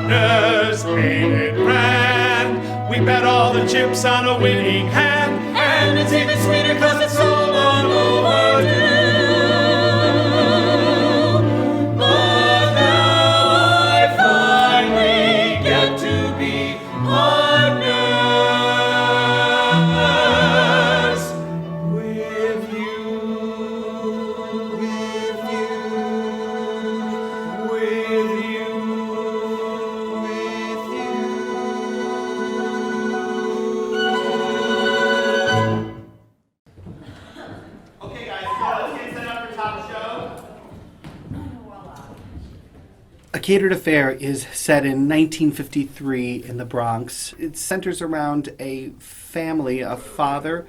partners, ain't it grand? We bet all the chips on a winning hand, and it's even sweeter 'cause it's so long overdue. But now I finally get to be partners with you, with you, with you, with you. Okay, guys, so let's get set up for top show. A Catered Affair is set in 1953 in the Bronx. It centers around a family, a father,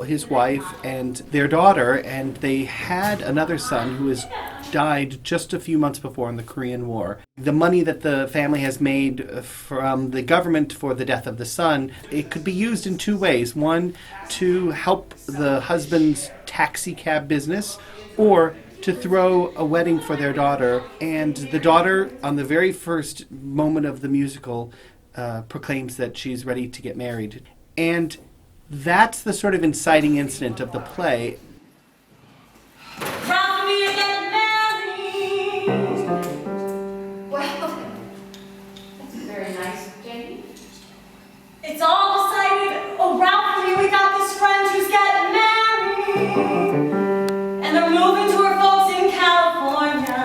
his wife, and their daughter, and they had another son who has died just a few months before in the Korean War. The money that the family has made from the government for the death of the son, it could be used in two ways. One, to help the husband's taxi cab business, or to throw a wedding for their daughter. And the daughter, on the very first moment of the musical, proclaims that she's ready to get married. And that's the sort of inciting incident of the play. Ralph and me are getting married. Well, that's very nice, Jamie. It's all decided. Oh, Ralph and me, we got this friend who's getting married. And they're moving to her folks in California.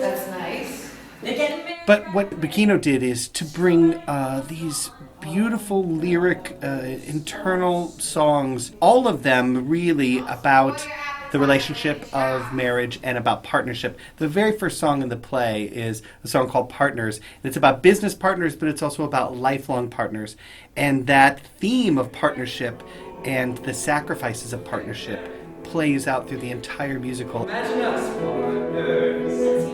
That's nice. They're getting married. But what Bucchino did is to bring these beautiful lyric, internal songs, all of them really about the relationship of marriage and about partnership. The very first song in the play is a song called Partners. And it's about business partners, but it's also about lifelong partners. And that theme of partnership and the sacrifices of partnership plays out through the entire musical. Imagine us, partners.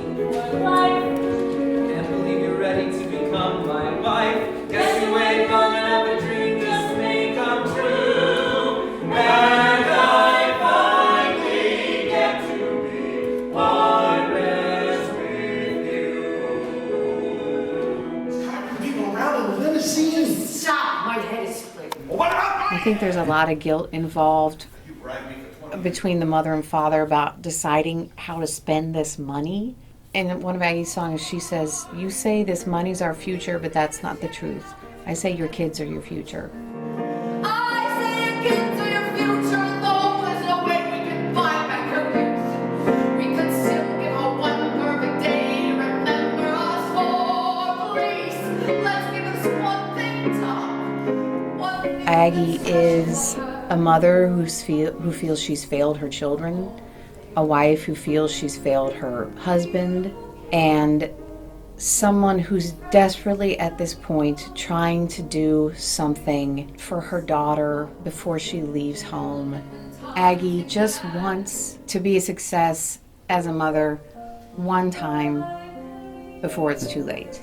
Can't believe you're ready to become my wife. Guess you ain't long enough a dream just may come true. And I finally get to be partners with you. People around in the limousine. Stop! My head is split. I think there's a lot of guilt involved between the mother and father about deciding how to spend this money. And one of Aggie's songs, she says, "You say this money's our future, but that's not the truth. I say your kids are your future." I say your kids are your future, though there's no way we can buy back your youth. We could still give her one perfect day. Remember us for police. Let's give us one thing, Tom. One thing. Aggie is a mother who feels she's failed her children, a wife who feels she's failed her husband, and someone who's desperately at this point trying to do something for her daughter before she leaves home. Aggie just wants to be a success as a mother one time before it's too late.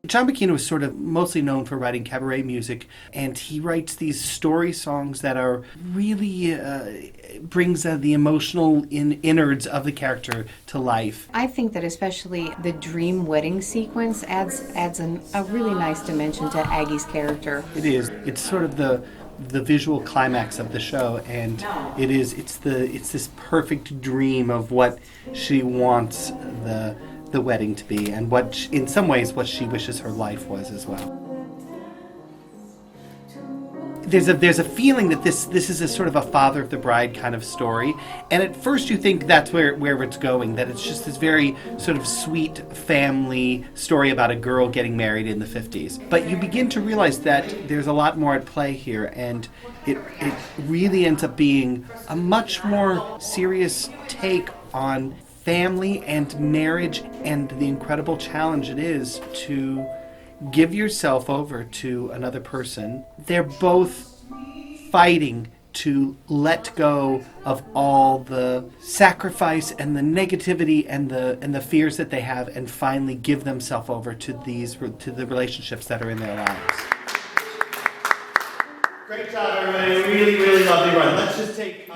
John Bucchino is sort of mostly known for writing cabaret music, and he writes these story songs that are really brings the emotional innards of the character to life. I think that especially the dream wedding sequence adds a really nice dimension to Aggie's character. It is. It's sort of the visual climax of the show, and it's this perfect dream of what she wants the wedding to be, and what in some ways what she wishes her life was as well. There's a feeling that this is a sort of a father of the bride kind of story, and at first you think that's where it's going, that it's just this very sort of sweet family story about a girl getting married in the 50s. But you begin to realize that there's a lot more at play here, and it really ends up being a much more serious take on family and marriage and the incredible challenge it is to give yourself over to another person. They're both fighting to let go of all the sacrifice and the negativity and the fears that they have, and finally give themselves over to the relationships that are in their lives. Great job, everybody. Really, really lovely run. Let's just take